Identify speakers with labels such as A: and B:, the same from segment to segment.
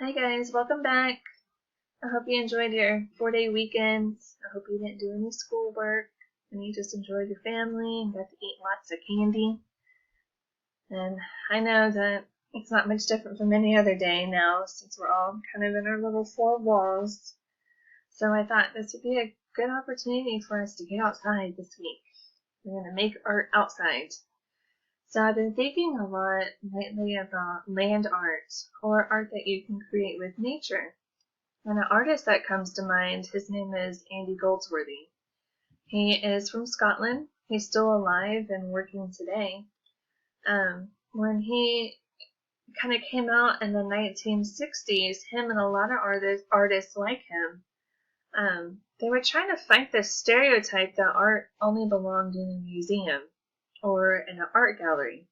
A: Hi guys, welcome back. I hope you enjoyed your 4-day weekend. I hope you didn't do any schoolwork and you just enjoyed your family and got to eat lots of candy. And I know that it's not much different from any other day now since we're all kind of in our little four walls. So I thought this would be a good opportunity for us to get outside this week. We're going to make art outside. So I've been thinking a lot lately about land art or art that you can create with nature. And an artist that comes to mind, his name is Andy Goldsworthy. He is from Scotland. He's still alive and working today. When he kind of came out in the 1960s, him and a lot of artists like him, they were trying to fight this stereotype that art only belonged in a museum or in an art gallery,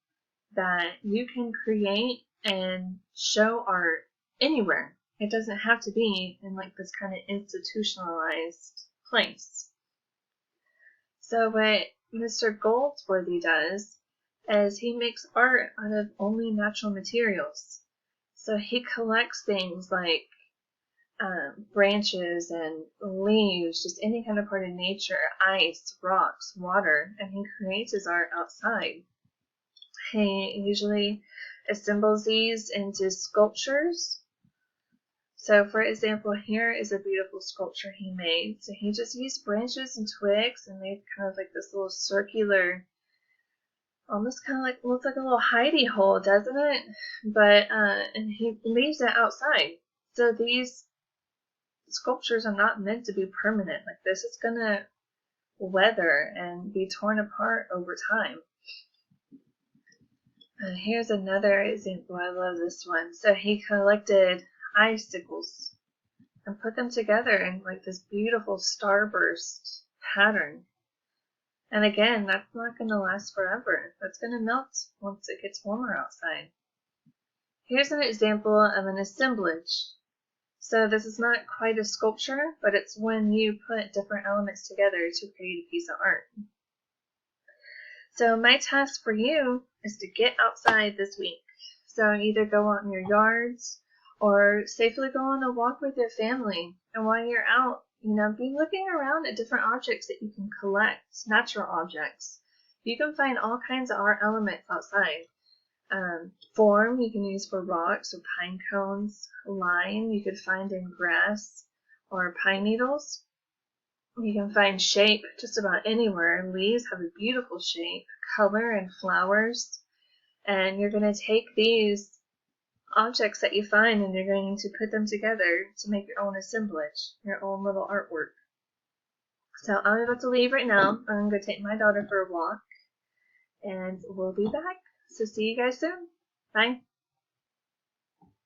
A: that you can create and show art anywhere. It doesn't have to be in like this kind of institutionalized place. So what Mr. Goldsworthy does is he makes art out of only natural materials. So he collects things like branches and leaves, just any kind of part of nature, ice, rocks, water, and he creates his art outside. He usually assembles these into sculptures. So for example, here is a beautiful sculpture he made. So he just used branches and twigs and made kind of like this little circular, almost kind of like, looks like a little hidey hole, doesn't it? But, and he leaves it outside. So these sculptures are not meant to be permanent. Like this is gonna weather and be torn apart over time. Here's another example. I love this one. So he collected icicles and put them together in like this beautiful starburst pattern. And again, that's not going to last forever. That's going to melt once it gets warmer outside. Here's an example of an assemblage. So this is not quite a sculpture, but it's when you put different elements together to create a piece of art. So my task for you is to get outside this week. So either go out in your yards or safely go on a walk with your family. And while you're out, be looking around at different objects that you can collect, natural objects. You can find all kinds of art elements outside. Form you can use for rocks or pine cones. Line you could find in grass or pine needles. You can find shape just about anywhere. Leaves have a beautiful shape, color, and flowers. And you're going to take these objects that you find and you're going to put them together to make your own assemblage, your own little artwork. So I'm about to leave right now. I'm going to take my daughter for a walk and we'll be back. So see you guys soon. Bye.